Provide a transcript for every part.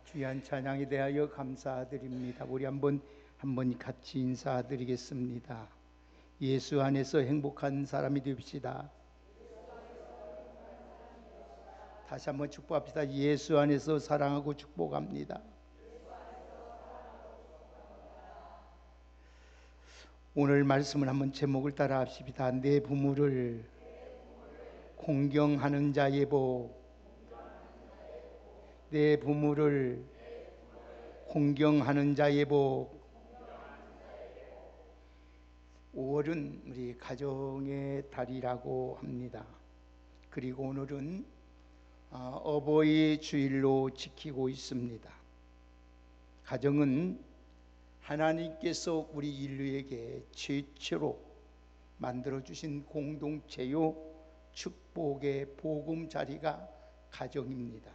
귀한 찬양에 대하여 감사드립니다. 우리 한번 같이 인사드리겠습니다. 예수 안에서 행복한 사람이 됩시다. 다시 한번 축복합시다. 예수 안에서 사랑하고 축복합니다. 오늘 말씀을 한번 제목을 따라 합시다. 내 부모를 공경하는 자의 복. 내 부모를 공경하는 자의 복. 5월은 우리 가정의 달이라고 합니다. 그리고 오늘은 어버이 주일로 지키고 있습니다. 가정은 하나님께서 우리 인류에게 최초로 만들어주신 공동체요 축복의 보금자리가 가정입니다.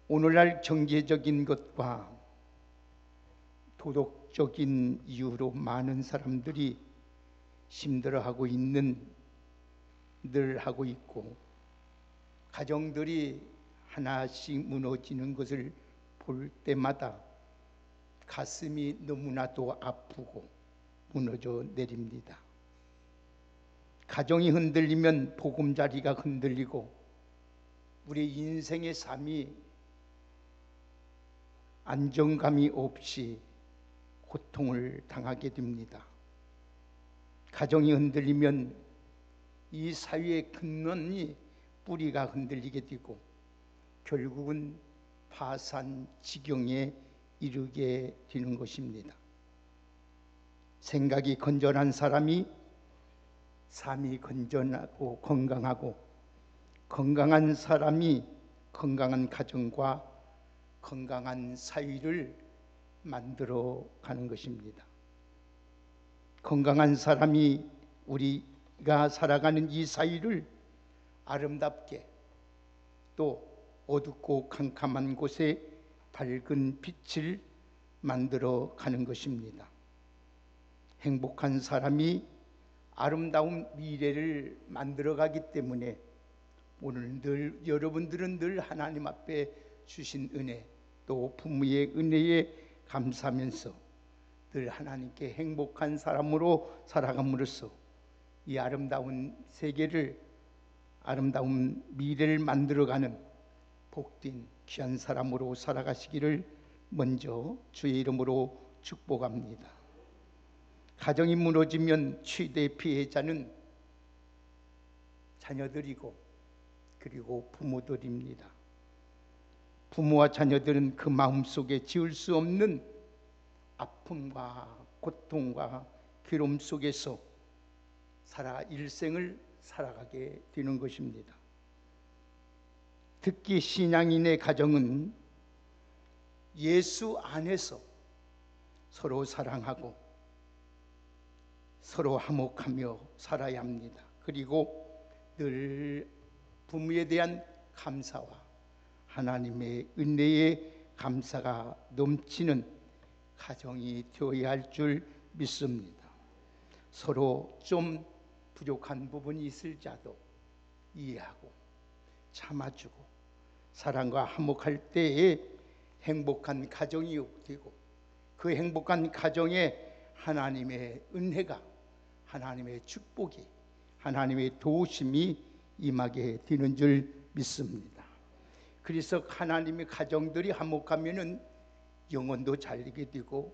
오늘날 경제적인 것과 도덕적인 이유로 많은 사람들이 힘들어하고 늘 하고 있고, 가정들이 하나씩 무너지는 것을 볼 때마다 가슴이 너무나도 아프고 무너져 내립니다. 가정이 흔들리면 보금자리가 흔들리고 우리 인생의 삶이 안정감이 없이 고통을 당하게 됩니다. 가정이 흔들리면 이 사회의 근원이 뿌리가 흔들리게 되고 결국은 파산 지경에 이르게 되는 것입니다. 생각이 건전한 사람이 삶이 건전하고 건강하고, 건강한 사람이 건강한 가정과 건강한 사회를 만들어 가는 것입니다. 건강한 사람이 우리가 살아가는 이 사회를 아름답게, 또 어둡고 캄캄한 곳에 밝은 빛을 만들어 가는 것입니다. 행복한 사람이 아름다운 미래를 만들어 가기 때문에 오늘 여러분들은 늘 하나님 앞에 주신 은혜, 또 부모의 은혜에 감사하면서 늘 하나님께 행복한 사람으로 살아감으로써 이 아름다운 세계를, 아름다운 미래를 만들어가는 복된 귀한 사람으로 살아가시기를 먼저 주의 이름으로 축복합니다. 가정이 무너지면 최대 피해자는 자녀들이고 그리고 부모들입니다. 부모와 자녀들은 그 마음속에 지울 수 없는 아픔과 고통과 괴로움 속에서 일생을 살아가게 되는 것입니다. 특히 신앙인의 가정은 예수 안에서 서로 사랑하고 서로 화목하며 살아야 합니다. 그리고 늘 부모에 대한 감사와 하나님의 은혜의 감사가 넘치는 가정이 되어야 할 줄 믿습니다. 서로 좀 부족한 부분이 있을지라도 이해하고 참아주고 사랑과 화목할 때에 행복한 가정이 되고, 그 행복한 가정에 하나님의 은혜가, 하나님의 축복이, 하나님의 도우심이 임하게 되는 줄 믿습니다. 그래서 하나님의 가정들이 화목하면은 영혼도 잘 되게 되고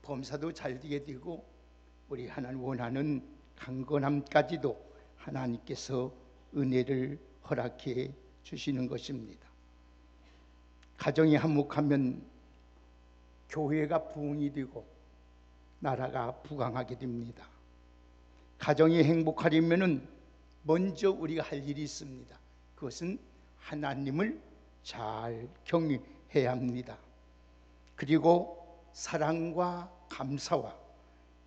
범사도 잘 되게 되고 우리 하나님 원하는 강건함까지도 하나님께서 은혜를 허락해 주시는 것입니다. 가정이 화목하면 교회가 부흥이 되고 나라가 부강하게 됩니다. 가정이 행복하려면은 먼저 우리가 할 일이 있습니다. 그것은 하나님을 잘 경외해야 합니다. 그리고 사랑과 감사와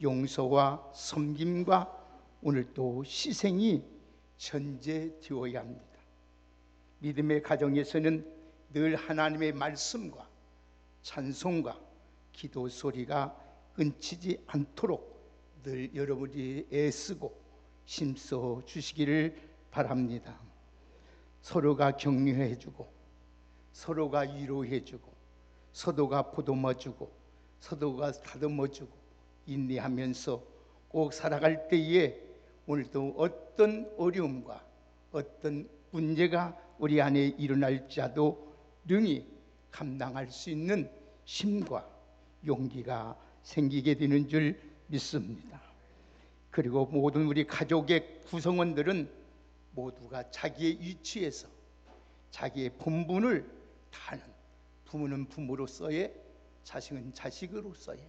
용서와 섬김과 오늘 또 희생이 전제되어야 합니다. 믿음의 가정에서는 늘 하나님의 말씀과 찬송과 기도 소리가 끊치지 않도록 늘 여러분이 애쓰고 힘써 주시기를 바랍니다. 서로가 격려해주고 서로가 위로해주고 서로가 보듬어주고 서로가 다듬어주고 인내하면서 꼭 살아갈 때에 오늘도 어떤 어려움과 어떤 문제가 우리 안에 일어날지라도 능히 감당할 수 있는 힘과 용기가 생기게 되는 줄 믿습니다. 그리고 모든 우리 가족의 구성원들은 모두가 자기의 위치에서 자기의 본분을 다하는, 부모는 부모로서의, 자식은 자식으로서의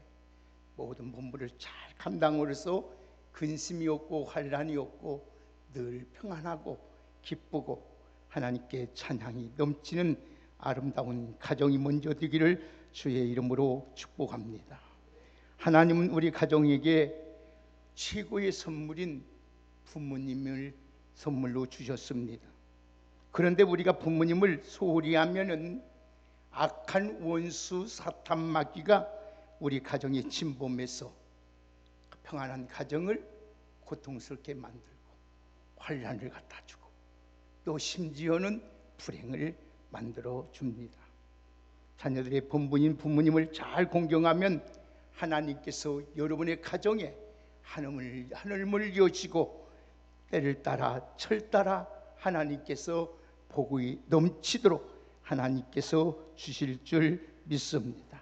모든 본분을 잘 감당으로써 근심이 없고 환란이 없고 늘 평안하고 기쁘고 하나님께 찬양이 넘치는 아름다운 가정이 먼저 되기를 주의 이름으로 축복합니다. 하나님은 우리 가정에게 최고의 선물인 부모님을 선물로 주셨습니다. 그런데 우리가 부모님을 소홀히 하면은 악한 원수 사탄 마귀가 우리 가정에 침범해서 평안한 가정을 고통스럽게 만들고 환란을 갖다 주고 또 심지어는 불행을 만들어 줍니다. 자녀들의 본분인 부모님을 잘 공경하면 하나님께서 여러분의 가정에 하늘을 여시고 때를 따라 철 따라 하나님께서 복이 넘치도록 하나님께서 주실 줄 믿습니다.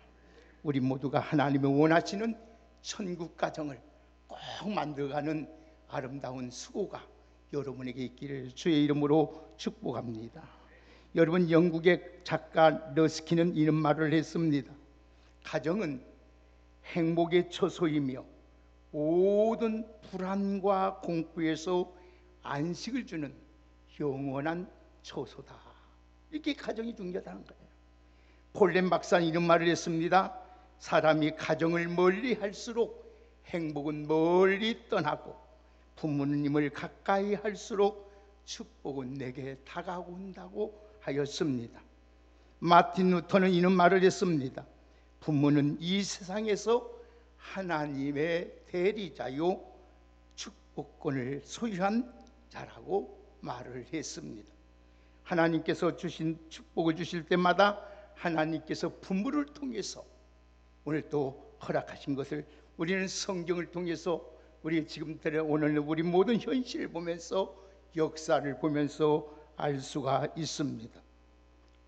우리 모두가 하나님이 원하시는 천국 가정을 꼭 만들어가는 아름다운 수고가 여러분에게 있기를 주의 이름으로 축복합니다. 여러분, 영국의 작가 러스키는 이런 말을 했습니다. 가정은 행복의 처소이며 모든 불안과 공포에서 안식을 주는 영원한 처소다. 이렇게 가정이 중요하다는 거예요. 폴렘 박사는 이런 말을 했습니다. 사람이 가정을 멀리 할수록 행복은 멀리 떠나고 부모님을 가까이 할수록 축복은 내게 다가온다고 하였습니다. 마틴 루터는 이런 말을 했습니다. 부모는 이 세상에서 하나님의 대리자요 축복권을 소유한 자라고 말을 했습니다. 하나님께서 주신 축복을 주실 때마다 하나님께서 부모를 통해서 오늘 또 허락하신 것을 우리는 성경을 통해서 우리 지금 오늘 우리 모든 현실을 보면서 역사를 보면서 알 수가 있습니다.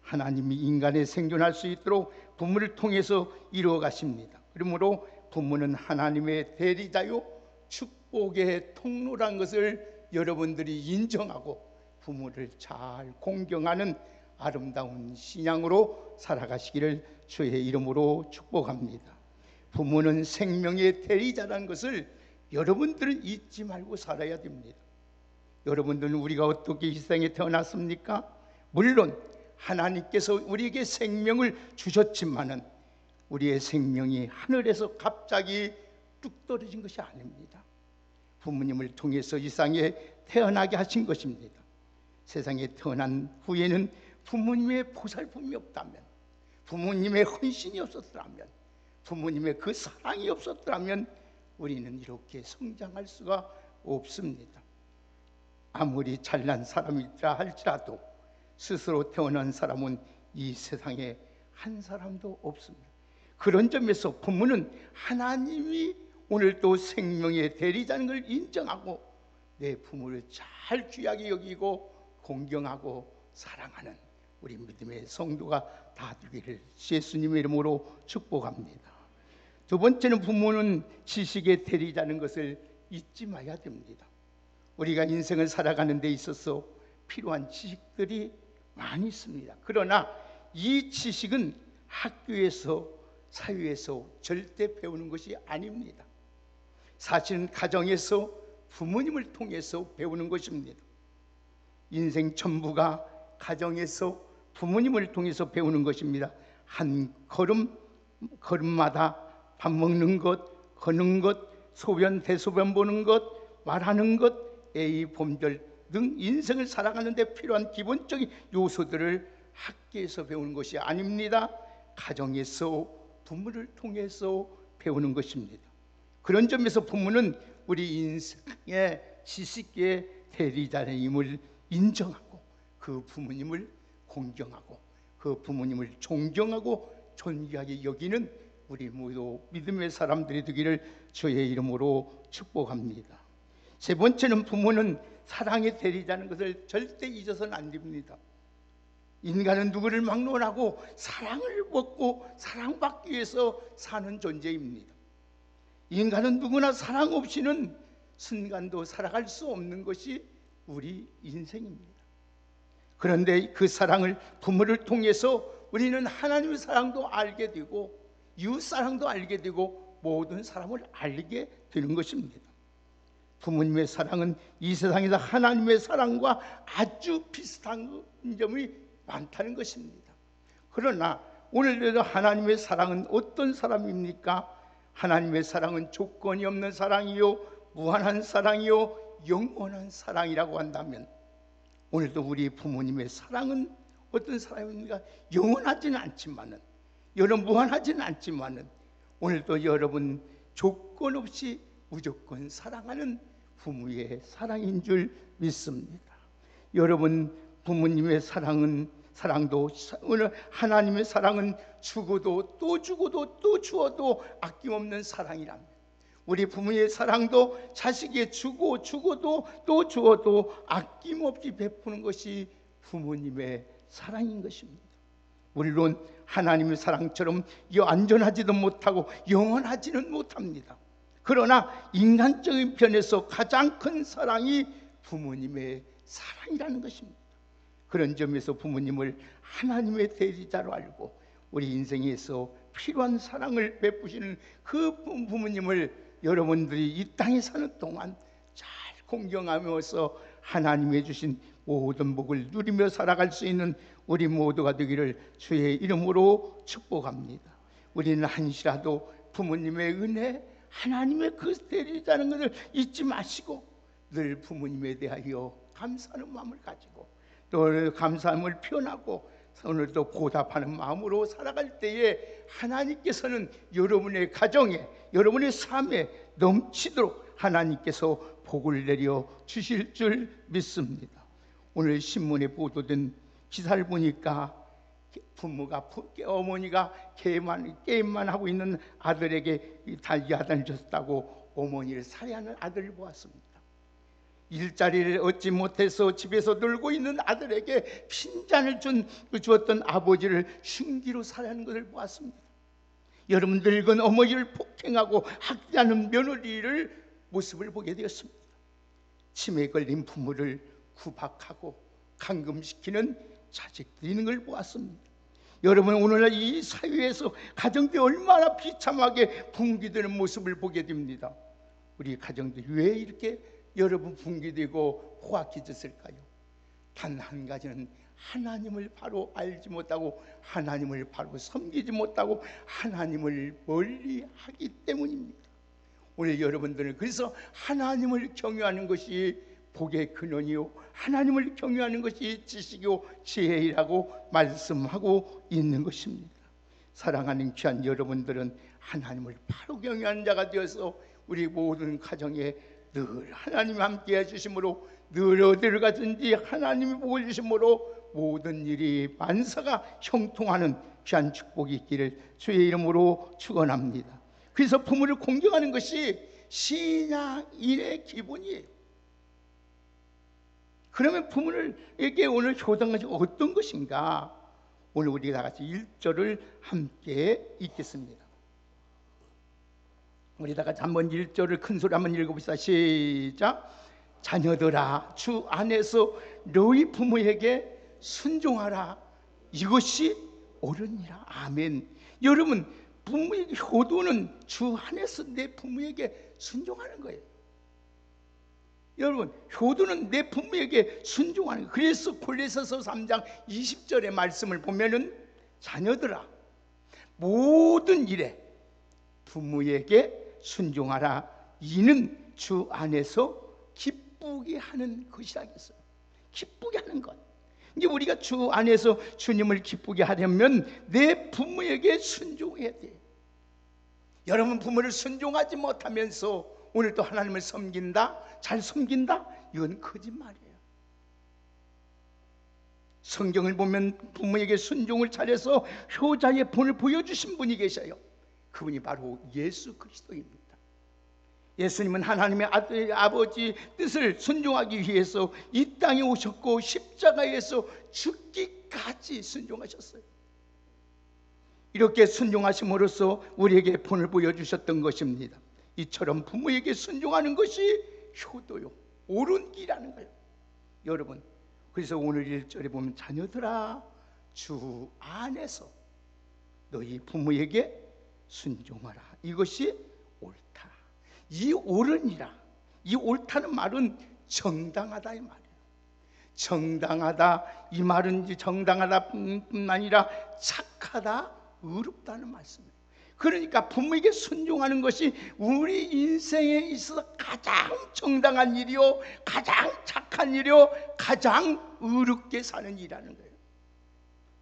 하나님이 인간의 생존할 수 있도록 부모를 통해서 이루어 가십니다. 그러므로 부모는 하나님의 대리자요 축복의 통로란 것을 여러분들이 인정하고 부모를 잘 공경하는 아름다운 신앙으로 살아가시기를 주의 이름으로 축복합니다. 부모는 생명의 대리자라는 것을 여러분들은 잊지 말고 살아야 됩니다. 여러분들은 우리가 어떻게 이 세상에 태어났습니까? 물론 하나님께서 우리에게 생명을 주셨지만은 우리의 생명이 하늘에서 갑자기 뚝 떨어진 것이 아닙니다. 부모님을 통해서 이 세상에 태어나게 하신 것입니다. 세상에 태어난 후에는 부모님의 보살핌이 없다면, 부모님의 헌신이 없었더라면, 부모님의 그 사랑이 없었더라면 우리는 이렇게 성장할 수가 없습니다. 아무리 잘난 사람이라 할지라도 스스로 태어난 사람은 이 세상에 한 사람도 없습니다. 그런 점에서 부모는 하나님이 오늘도 생명의 대리자는 걸 인정하고 내 부모를 잘 귀하게 여기고 공경하고 사랑하는 우리 믿음의 성도가 다 되기를 예수님의 이름으로 축복합니다. 두 번째는 부모는 지식의 대리자는 것을 잊지 마야 됩니다. 우리가 인생을 살아가는 데 있어서 필요한 지식들이 많이 있습니다. 그러나 이 지식은 학교에서 사회에서 절대 배우는 것이 아닙니다. 사실은 가정에서 부모님을 통해서 배우는 것입니다. 인생 전부가 가정에서 부모님을 통해서 배우는 것입니다. 한 걸음마다 밥 먹는 것, 걷는 것, 소변 대소변 보는 것, 말하는 것, 애의 범절 등 인생을 살아가는 데 필요한 기본적인 요소들을 학교에서 배우는 것이 아닙니다. 가정에서 부모를 통해서 배우는 것입니다. 그런 점에서 부모는 우리 인생의 지식의 대리자임을 인정하고 그 부모님을 공경하고 그 그 부모님을 존경하고 존귀하게 여기는 우리 모두 믿음의 사람들이 되기를 주의 이름으로 축복합니다. 세 번째는 부모는 사랑의 대리자는 것을 절대 잊어서는 안 됩니다. 인간은 누구를 막론하고 사랑을 먹고 사랑받기 위해서 사는 존재입니다. 인간은 누구나 사랑 없이는 순간도 살아갈 수 없는 것이 우리 인생입니다. 그런데 그 사랑을 부모를 통해서 우리는 하나님의 사랑도 알게 되고 이웃 사랑도 알게 되고 모든 사람을 알게 되는 것입니다. 부모님의 사랑은 이 세상에서 하나님의 사랑과 아주 비슷한 점이 많다는 것입니다. 그러나 오늘도 하나님의 사랑은 어떤 사랑입니까? 하나님의 사랑은 조건이 없는 사랑이요, 무한한 사랑이요, 영원한 사랑이라고 한다면 오늘도 우리 부모님의 사랑은 어떤 사랑입니까? 영원하지는 않지만은, 여러분 무한하지는 않지만은 오늘도 여러분 조건 없이 무조건 사랑하는 부모의 사랑인 줄 믿습니다. 여러분 부모님의 사랑도 오늘 하나님의 사랑은 주고도 또 주고도 또 주어도 아낌없는 사랑이랍니다. 우리 부모의 사랑도 자식에게 주고도 또 주어도 아낌없이 베푸는 것이 부모님의 사랑인 것입니다. 물론 하나님의 사랑처럼 안전하지도 못하고 영원하지는 못합니다. 그러나 인간적인 편에서 가장 큰 사랑이 부모님의 사랑이라는 것입니다. 그런 점에서 부모님을 하나님의 대리자로 알고 우리 인생에서 필요한 사랑을 베푸시는 그 부모님을 여러분들이 이 땅에 사는 동안 잘 공경하면서 하나님이 주신 모든 복을 누리며 살아갈 수 있는 우리 모두가 되기를 주의 이름으로 축복합니다. 우리는 한시라도 부모님의 은혜, 하나님의 그 대리자는 것을 잊지 마시고 늘 부모님에 대하여 감사하는 마음을 가지고 또 감사함을 표현하고 오늘도 보답하는 마음으로 살아갈 때에 하나님께서는 여러분의 가정에, 여러분의 삶에 넘치도록 하나님께서 복을 내려 주실 줄 믿습니다. 오늘 신문에 보도된 기사를 보니까 어머니가 게임만 하고 있는 아들에게 야단을 줬다고 어머니를 살해하는 아들을 보았습니다. 일자리를 얻지 못해서 집에서 놀고 있는 아들에게 핀잔을 주었던 아버지를 흉기로 살해하는 것을 보았습니다. 여러분 늙은 어머니를 폭행하고 학대하는 며느리를 모습을 보게 되었습니다. 치매에 걸린 부모를 구박하고 감금시키는 자식들이 있는 걸 보았습니다. 여러분 오늘날 이 사회에서 가정들이 얼마나 비참하게 붕괴되는 모습을 보게 됩니다. 우리 가정들이 왜 이렇게 여러분 붕괴되고 포악해졌을까요? 단 한 가지는 하나님을 바로 알지 못하고 하나님을 바로 섬기지 못하고 하나님을 멀리하기 때문입니다. 오늘 여러분들은 그래서 하나님을 경외하는 것이 복의 근원이요 하나님을 경외하는 것이 지식이요 지혜이라고 말씀하고 있는 것입니다. 사랑하는 귀한 여러분들은 하나님을 바로 경외하는 자가 되어서 우리 모든 가정에 늘 하나님이 함께 해주심으로 늘 어디를 가든지 하나님이 복을 주심으로 모든 일이 만사가 형통하는 귀한 축복이 있기를 주의 이름으로 축원합니다. 그래서 부모를 공경하는 것이 신앙인의 기본이에요. 그러면 부모에게 오늘 효도한 것이 어떤 것인가? 오늘 우리 다 같이 1절을 함께 읽겠습니다. 우리 다 같이 한번 1절을 큰 소리 한번 읽어봅시다. 시작. 자녀들아 주 안에서 너희 부모에게 순종하라. 이것이 옳으니라. 아멘. 여러분 부모에게 효도는 주 안에서 내 부모에게 순종하는 거예요. 여러분 효도는 내 부모에게 순종하는 거예요. 그래서 골로새서 3장 20절의 말씀을 보면은 자녀들아 모든 일에 부모에게 순종하라. 이는 주 안에서 기쁘게 하는 것이라 했어요. 기쁘게 하는 것. 이제 우리가 주 안에서 주님을 기쁘게 하려면 내 부모에게 순종해야 돼. 여러분 부모를 순종하지 못하면서 오늘 또 하나님을 섬긴다? 잘 섬긴다? 이건 거짓말이에요. 성경을 보면 부모에게 순종을 잘해서 효자의 본을 보여주신 분이 계셔요. 그분이 바로 예수 그리스도입니다. 예수님은 하나님의 아버지 뜻을 순종하기 위해서 이 땅에 오셨고 십자가에서 죽기까지 순종하셨어요. 이렇게 순종하심으로써 우리에게 본을 보여주셨던 것입니다. 이처럼 부모에게 순종하는 것이 효도요, 옳은 길이라는 거예요. 여러분, 그래서 오늘 1절에 보면 자녀들아 주 안에서 너희 부모에게 순종하라. 이것이 옳다. 이 옳으니라, 이 옳다는 말은 정당하다 이 말이에요. 정당하다 이 말은 정당하다 뿐 아니라 착하다, 의롭다는 말씀이에요. 그러니까 부모에게 순종하는 것이 우리 인생에 있어서 가장 정당한 일이요, 가장 착한 일이요, 가장 의롭게 사는 일이라는 거예요.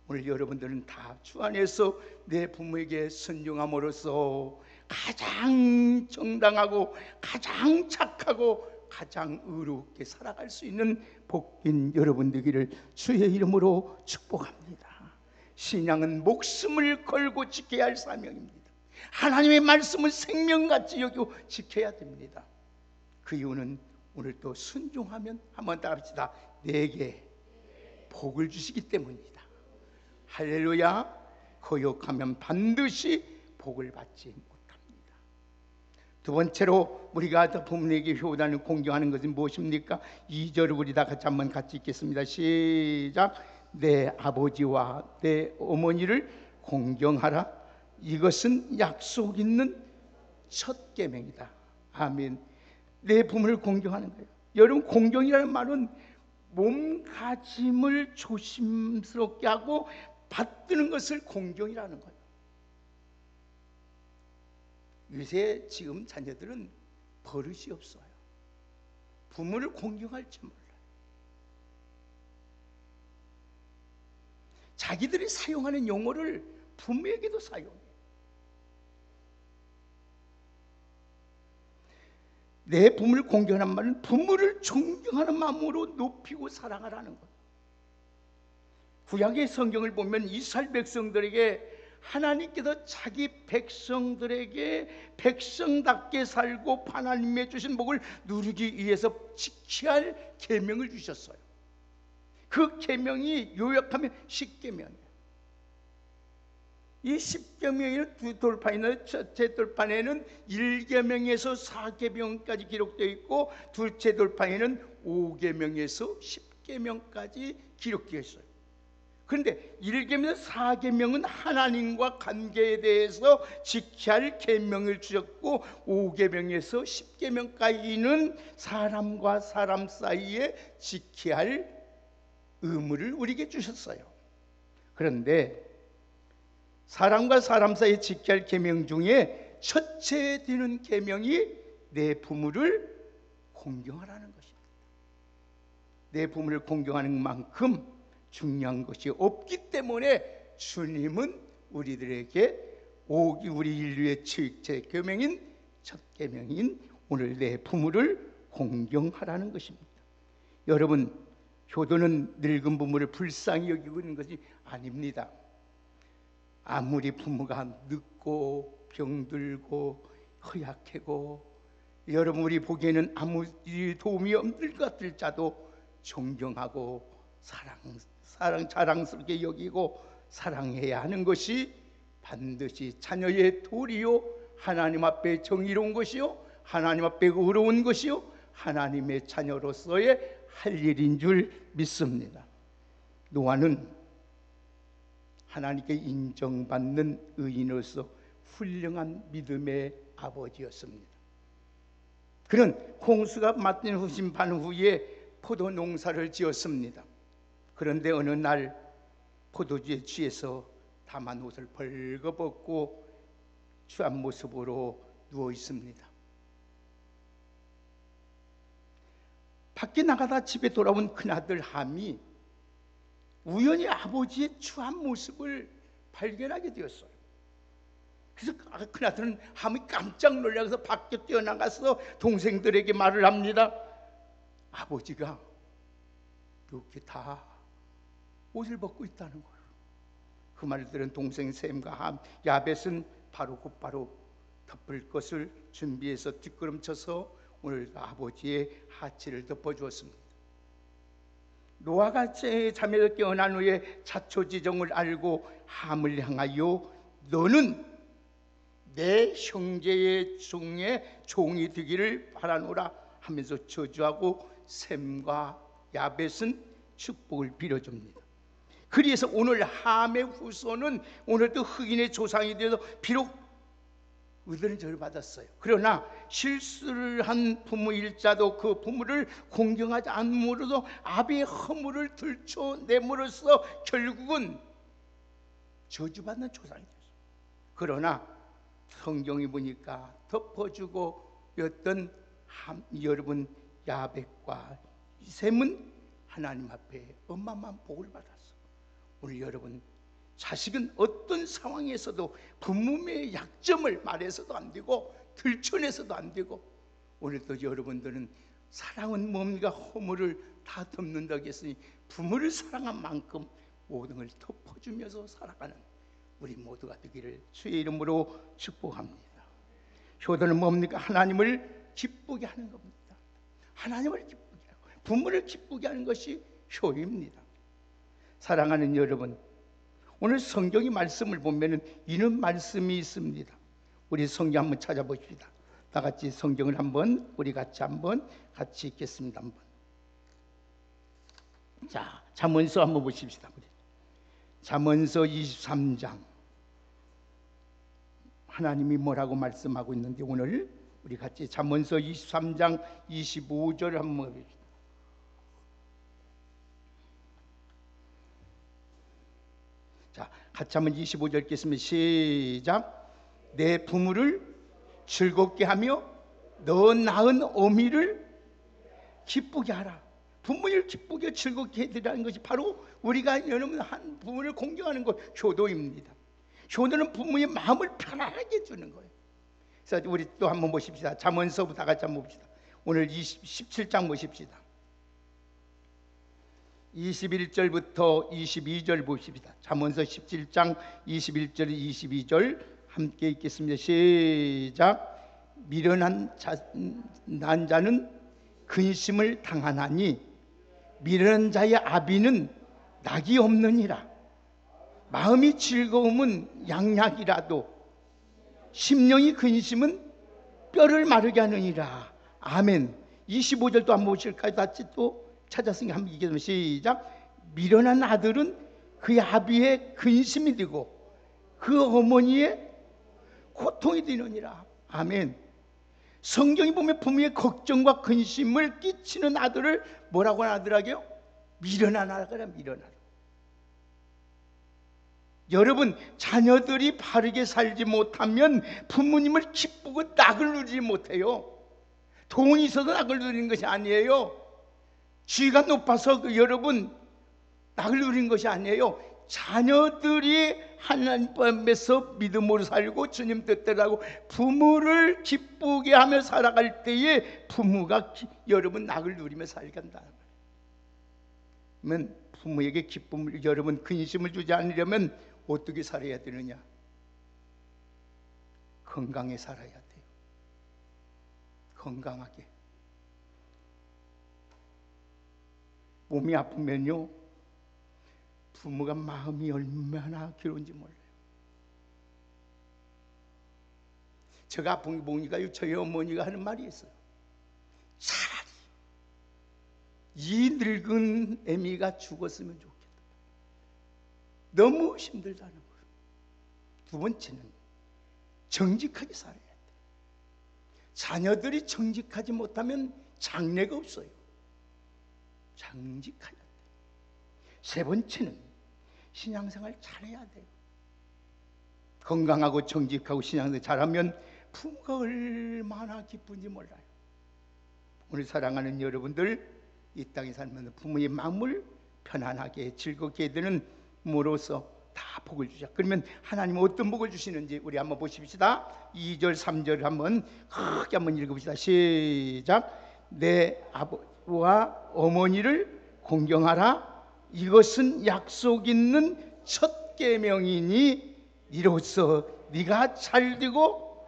오늘 여러분들은 다 주 안에서 내 부모에게 순종함으로써 가장 정당하고 가장 착하고 가장 의롭게 살아갈 수 있는 복인 여러분 되기를 주의 이름으로 축복합니다. 신앙은 목숨을 걸고 지켜야 할 사명입니다. 하나님의 말씀을 생명같이 여기고 지켜야 됩니다. 그 이유는 오늘 또 순종하면 한번 다 합시다. 내게 복을 주시기 때문이다. 할렐루야. 거역하면 반드시 복을 받지 못합니다. 두 번째로 우리가 부모에게 효단을 공경하는 것은 무엇입니까? 2절을 우리 다 같이 읽겠습니다. 시작. 내 아버지와 내 어머니를 공경하라. 이것은 약속 있는 첫 계명이다. 아멘. 내 부모를 공경하는 거예요. 여러분, 공경이라는 말은 몸가짐을 조심스럽게 하고 받드는 것을 공경이라는 거예요. 요새 지금 자녀들은 버릇이 없어요. 부모를 공경할 줄 몰라요. 자기들이 사용하는 용어를 부모에게도 사용해요. 내 부모를 공경하는 말은 부모를 존경하는 마음으로 높이고 사랑하라는 거예요. 구약의 성경을 보면 이스라엘 백성들에게 하나님께서 자기 백성들에게 백성답게 살고 하나님의 주신 복을 누리기 위해서 지켜야 할 계명을 주셨어요. 그 계명이 요약하면 10계명이에요. 이 10계명에는 두 돌판에는 첫째 돌판에는 1계명에서 4계명까지 기록되어 있고 둘째 돌판에는 5계명에서 10계명까지 기록되어 있어요. 그런데 1계명에서 4계명은 하나님과 관계에 대해서 지켜야 할 계명을 주셨고 5계명에서 10계명까지는 사람과 사람 사이에 지켜야 할 의무를 우리에게 주셨어요. 그런데 사람과 사람 사이에 지켜야 할 계명 중에 첫째 되는 계명이 내 부모를 공경하라는 것입니다. 내 부모를 공경하는 만큼 중요한 것이 없기 때문에 주님은 우리들에게 우리 인류의 첫째 계명인 첫 계명인 오늘 내 부모를 공경하라는 것입니다. 여러분, 효도는 늙은 부모를 불쌍히 여기고 있는 것이 아닙니다. 아무리 부모가 늙고 병들고 허약하고 여러분 우리 보기에는 아무 도움이 없을 것 같을지라도 존경하고 자랑스럽게 여기고 사랑해야 하는 것이 반드시 자녀의 도리요, 하나님 앞에 정의로운 것이요, 하나님 앞에 의로운 것이요, 하나님의 자녀로서의 할 일인 줄 믿습니다. 노아는 하나님께 인정받는 의인으로서 훌륭한 믿음의 아버지였습니다. 그는 홍수가 맞은 후심판 후에 포도 농사를 지었습니다. 그런데 어느 날 포도주에 취해서 다만 옷을 벌거벗고 취한 모습으로 누워 있습니다. 밖에 나가다 집에 돌아온 큰아들 함이 우연히 아버지의 추한 모습을 발견하게 되었어요. 그래서 큰아들은 함이 깜짝 놀라서 밖에 뛰어나가서 동생들에게 말을 합니다. 아버지가 이렇게 다 옷을 벗고 있다는 거예요. 그 말을 들은 동생 셈과 야벳은 바로 곧바로 덮을 것을 준비해서 뒷걸음쳐서 오늘 아버지의 하체를 덮어주었습니다. 노아가 자매를 깨어난 후에 자초지종을 알고 함을 향하여 너는 내 형제의 중에 종이 되기를 바라노라 하면서 저주하고 셈과 야벳은 축복을 빌어줍니다. 그래서 오늘 함의 후손은 오늘도 흑인의 조상이 되어서 비록 의들은 저를 받았어요. 그러나 실수를 한 부모일자도 그 부모를 공경하지 않음으로도 아비의 허물을 들춰내므로써 결국은 저주받는 조상이 됐어요. 그러나 성경이 보니까 덮어주고 였던 여러분 야벳과 셈은 하나님 앞에 어마어마한 복을 받았어요. 오늘 여러분 자식은 어떤 상황에서도 부모의 약점을 말해서도 안 되고 들춰내서도 안 되고, 오늘도 여러분들은 사랑은 뭡니까? 허물을 다 덮는다고 했으니 부모를 사랑한 만큼 모든 걸 덮어주면서 살아가는 우리 모두가 되기를 주의 이름으로 축복합니다. 효도는 뭡니까? 하나님을 기쁘게 하는 겁니다. 하나님을 기쁘게 하고 부모를 기쁘게 하는 것이 효입니다. 사랑하는 여러분, 오늘 성경의 말씀을 보면은 이런 말씀이 있습니다. 우리 성경 한번 찾아보십시다. 다 같이 성경을 우리 같이 읽겠습니다. 자, 잠언서 한번 보십시다. 잠언서 23장 하나님이 뭐라고 말씀하고 있는데, 오늘 우리 같이 잠언서 23장 25절 한번 보십시다. 자, 같이 한번 25절 읽겠습니다. 시작. 내 부모를 즐겁게 하며 너 낳은 어미를 기쁘게 하라. 부모를 기쁘게 즐겁게 해드리라는 것이 바로 우리가 여러분 한 부모를 공경하는 것, 효도입니다. 효도는 부모의 마음을 편안하게 해주는 거예요. 그래서 우리 또 한번 보십시다. 잠언서 다 같이 한번 봅시다. 오늘 17장 보십시다. 21절부터 22절 보십시다. 잠언서 17장 21절 22절 함께 읽겠습니다. 시작. 미련한 난 자는 근심을 당하나니 미련한 자의 아비는 낙이 없느니라. 마음이 즐거움은 양약이라도 심령이 근심은 뼈를 마르게 하느니라. 아멘. 25절도 한번 보실까요? 같이 또 찾았으니까 한번 읽겠습니다. 시작. 미련한 아들은 그의 아비의 근심이 되고 그 어머니의 고통이 되느니라. 아멘. 성경이 보면 부모의 걱정과 근심을 끼치는 아들을 뭐라고 하는 아들에게요? 미련한 아들이라. 미련한. 여러분, 자녀들이 바르게 살지 못하면 부모님을 기쁘고 낙을 누리지 못해요. 돈이 있어도 낙을 누리는 것이 아니에요. 지위가 높아서 여러분 낙을 누리는 것이 아니에요. 자녀들이 하나님 앞에서 믿음으로 살고 주님 뜻대로 부모를 기쁘게 하며 살아갈 때에 부모가 여러분 낙을 누리며 살게 한다는 거예요. 그러면 부모에게 기쁨을, 여러분 근심을 주지 않으려면 어떻게 살아야 되느냐? 건강에 살아야 돼요. 건강하게. 몸이 아프면요, 부모가 마음이 얼마나 괴로운지 몰라요. 제가 아픈 게 보니까요, 저희 어머니가 하는 말이 있어요. 차라리 이 늙은 애미가 죽었으면 좋겠다. 너무 힘들다는 거예요. 두 번째는 정직하게 살아야 돼요. 자녀들이 정직하지 못하면 장래가 없어요. 정직해야 돼요. 세 번째는 신앙생활 잘해야 돼요. 건강하고 정직하고 신앙생활 잘하면 부모가 얼마나 기쁜지 몰라요. 오늘 사랑하는 여러분들, 이 땅에 살면서 부모의 마음을 편안하게 즐겁게 해드리는 부모로서 다 복을 주자. 그러면 하나님은 어떤 복을 주시는지 우리 한번 보십시다. 2절 3절을 한번 크게 한번 읽어봅시다. 시작. 내 아버지와 어머니를 공경하라. 이것은 약속 있는 첫 계명이니 이로써 네가 잘되고.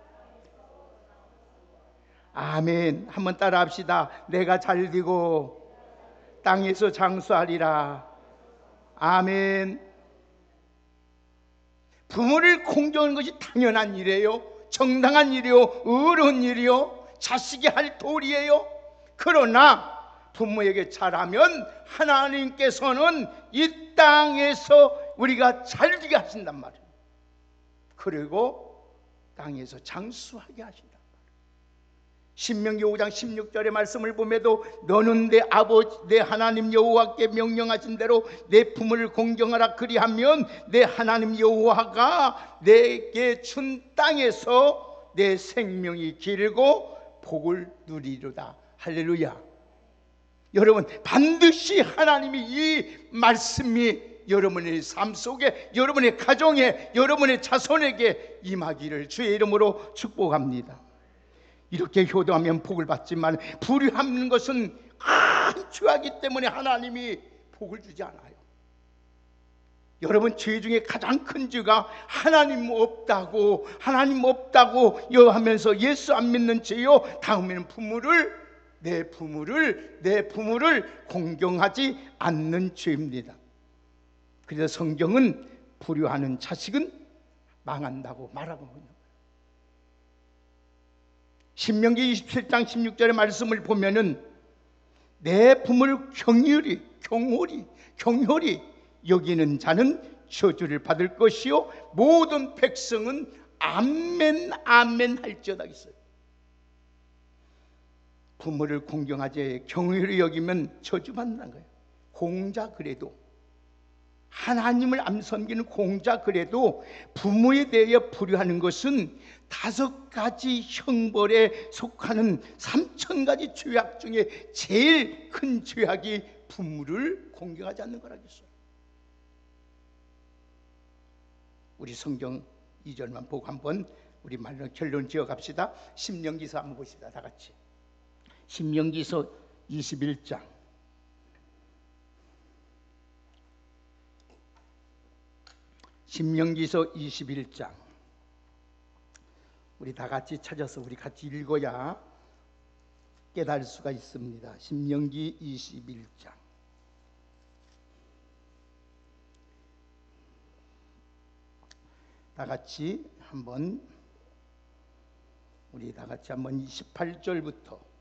아멘. 한번 따라 합시다. 내가 잘되고 땅에서 장수하리라. 아멘. 부모를 공경하는 것이 당연한 일이에요. 정당한 일이요, 의로운 일이요, 자식이 할 도리예요. 그러나 부모에게 잘하면 하나님께서는 이 땅에서 우리가 잘되게 하신단 말이에요. 그리고 땅에서 장수하게 하신단 말이에요. 신명기 5장 16절의 말씀을 보면도 너는 내 아버지 내 하나님 여호와께 명령하신 대로 내 부모를 공경하라. 그리하면 내 하나님 여호와가 내게 준 땅에서 내 생명이 길고 복을 누리리로다. 할렐루야. 여러분, 반드시 하나님이 이 말씀이 여러분의 삶 속에, 여러분의 가정에, 여러분의 자손에게 임하기를 주의 이름으로 축복합니다. 이렇게 효도하면 복을 받지만 불효하는 것은 큰 죄이기 때문에 하나님이 복을 주지 않아요. 여러분, 죄 중에 가장 큰 죄가 하나님 없다고 하면서 예수 안 믿는 죄요. 다음에는 내 부모를 공경하지 않는 죄입니다. 그래서 성경은 불효하는 자식은 망한다고 말하고 있는 거예요. 신명기 27장 16절의 말씀을 보면은 내 부모를 경홀히 여기는 자는 저주를 받을 것이요 모든 백성은 아멘 아멘 할지어다 있어요. 부모를 공경하지 경홀히 여기면 저주받는다는 거예요. 공자 그래도, 하나님을 안 섬기는 공자 그래도 부모에 대해 불효하는 것은 5가지 형벌에 속하는 3000가지 죄악 중에 제일 큰 죄악이 부모를 공경하지 않는 거라겠어요. 우리 성경 2절만 보고 한번 우리 말로 결론 지어 갑시다. 신명기서 한번 보시다. 다 같이 신명기서 21장 신명기서 21장 우리 다 같이 찾아서 우리 같이 읽어야 깨달을 수가 있습니다. 신명기 21장 다 같이 한번 28절부터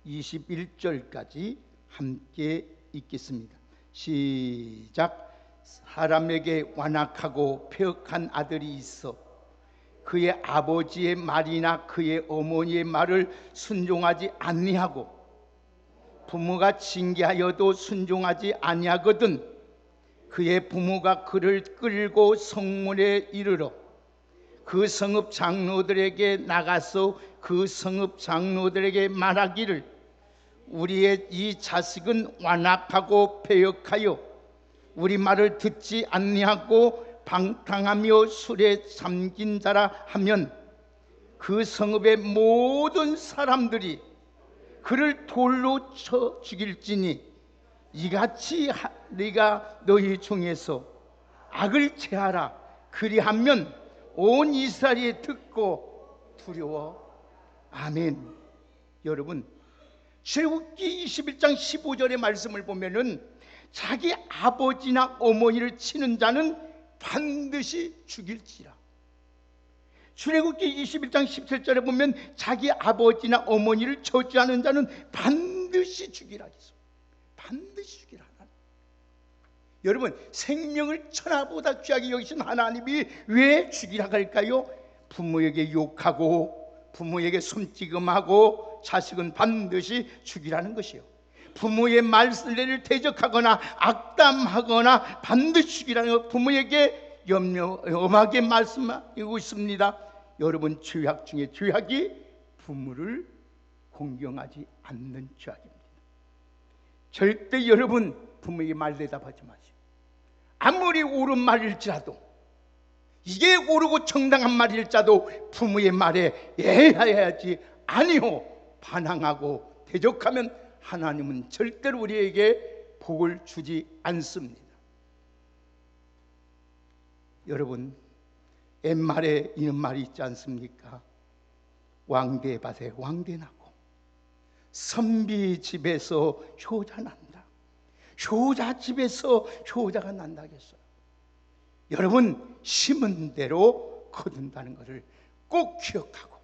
21절까지 함께 읽겠습니다. 시작. 사람에게 완악하고 폐역한 아들이 있어 그의 아버지의 말이나 그의 어머니의 말을 순종하지 아니하고 부모가 징계하여도 순종하지 아니하거든 그의 부모가 그를 끌고 성문에 이르러 그 성읍 장로들에게 나가서 그 성읍 장로들에게 말하기를 우리의 이 자식은 완악하고 패역하여 우리 말을 듣지 아니하고 방탕하며 술에 잠긴 자라 하면 그 성읍의 모든 사람들이 그를 돌로 쳐 죽일지니 이같이 네가 너희 중에서 악을 체하라. 그리하면 온 이스라엘이 듣고 두려워. 아멘. 여러분, 출애굽기 21장 15절의 말씀을 보면은 자기 아버지나 어머니를 치는 자는 반드시 죽일지라. 출애굽기 21장 17절에 보면 자기 아버지나 어머니를 저주하는 자는 반드시 죽이라 했어. 반드시 죽이라. 여러분, 생명을 천하보다 귀하게 여기신 하나님이 왜 죽이라 할까요? 부모에게 욕하고 부모에게 손찌검하고 자식은 반드시 죽이라는 것이요. 부모의 말씀을 대적하거나 악담하거나 반드시 죽이라는 것. 부모에게 엄하게 말씀하고 있습니다. 여러분, 죄악 중에 죄악이 부모를 공경하지 않는 죄악입니다. 절대 여러분 부모에게 말 대답하지 마시고, 아무리 옳은 말일지라도, 이게 옳고 정당한 말일지라도 부모의 말에 예하여야지 아니요 반항하고 대적하면 하나님은 절대로 우리에게 복을 주지 않습니다. 여러분, 옛말에 이런 말이 있지 않습니까? 왕대 밭에 왕대 나고 선비 집에서 효자 난다. 효자 집에서 효자가 난다겠어요. 여러분, 심은 대로 거둔다는 것을 꼭 기억하고,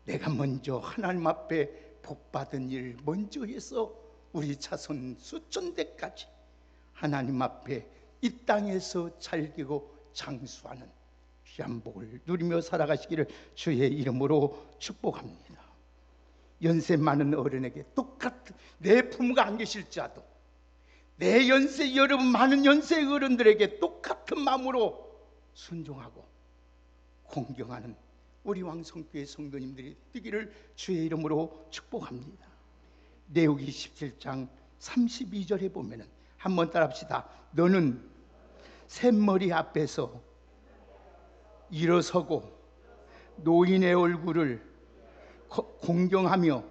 내가 먼저 하나님 앞에 복받은 일 먼저 해서 우리 자손 수천대까지 하나님 앞에 이 땅에서 잘되고 장수하는 귀한 복을 누리며 살아가시기를 주의 이름으로 축복합니다. 연세 많은 어른에게 똑같은, 내 부모가 안 계실지라도 내 연세, 여러분 많은 연세 어른들에게 똑같은 마음으로 순종하고 공경하는 우리 왕성교회 성도님들이 되기를 주의 이름으로 축복합니다. 레위기 17장 32절에 보면은, 한번 따라합시다. 너는 샘머리 앞에서 일어서고 노인의 얼굴을 공경하며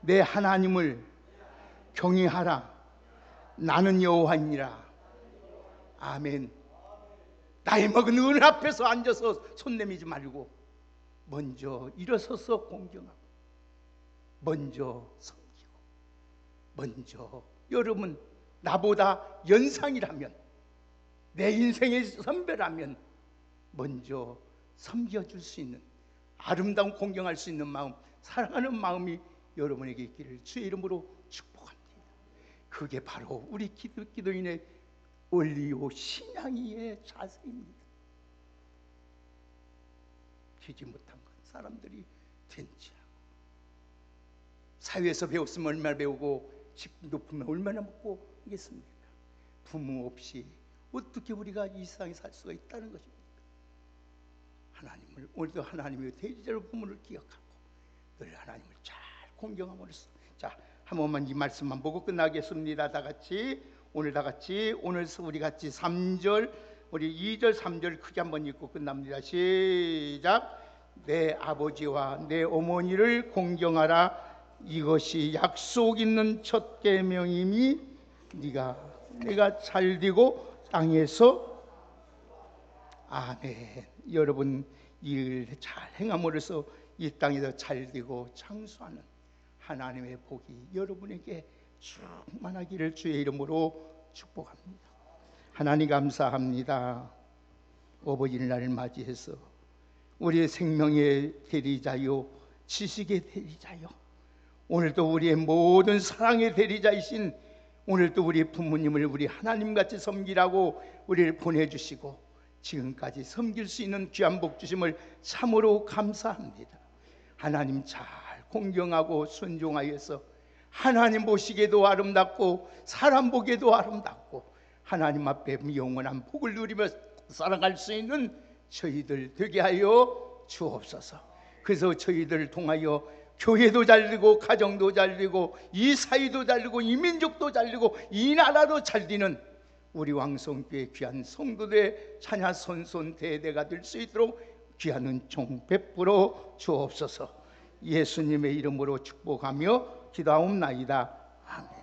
내 하나님을 경외하라. 나는 여호와이니라. 아멘. 나이 먹은 어른 앞에서 앉아서 손 내미지 말고 먼저 일어서서 공경하고, 먼저 섬기고, 먼저, 여러분 나보다 연상이라면, 내 인생의 선배라면 먼저 섬겨줄 수 있는, 아름다운 공경할 수 있는 마음, 사랑하는 마음이 여러분에게 있기를 주의 이름으로 축복합니다. 그게 바로 우리 기독교인의 원리요 신앙의 자세입니다. 되지 못한 것 사람들이 된지하고, 사회에서 배웠으면 얼마나 배우고 집 높으면 얼마나 먹고 하겠습니까? 부모 없이 어떻게 우리가 이 세상에 살 수가 있다는 것입니까? 하나님을, 오늘도 하나님의 대리자로 부모를 기억하고 늘 하나님을 잘 공경함으로써, 자, 한 번만 이 말씀만 보고 끝나겠습니다. 다 같이 오늘 우리 같이 3절, 우리 2절 3절 크게 한번 읽고 끝납니다. 시작. 내 아버지와 내 어머니를 공경하라. 이것이 약속 있는 첫 계명이니 내가 잘되고 땅에서, 아멘. 여러분, 이 일 잘 행함으로써 이 땅에서 잘되고 장수하는 하나님의 복이 여러분에게 충만하기를 주의 이름으로 축복합니다. 하나님 감사합니다. 어버이날을 맞이해서 우리의 생명의 대리자요, 지식의 대리자요, 오늘도 우리의 모든 사랑의 대리자이신, 오늘도 우리 부모님을 우리 하나님같이 섬기라고 우리를 보내주시고 지금까지 섬길 수 있는 귀한 복 주심을 참으로 감사합니다. 하나님 잘 공경하고 순종하여서 하나님 보시기에도 아름답고 사람 보기에도 아름답고 하나님 앞에 영원한 복을 누리며 살아갈 수 있는 저희들 되게 하여 주옵소서. 그래서 저희들을 통하여 교회도 잘되고 가정도 잘되고 이 사회도 잘되고 이 민족도 잘되고 이 나라도 잘되는 우리 왕성교회 귀한 성도들의 찬야 선손 대대가 될 수 있도록 귀한 은총 베풀어 주옵소서. 예수님의 이름으로 축복하며 기도하옵나이다. 아멘.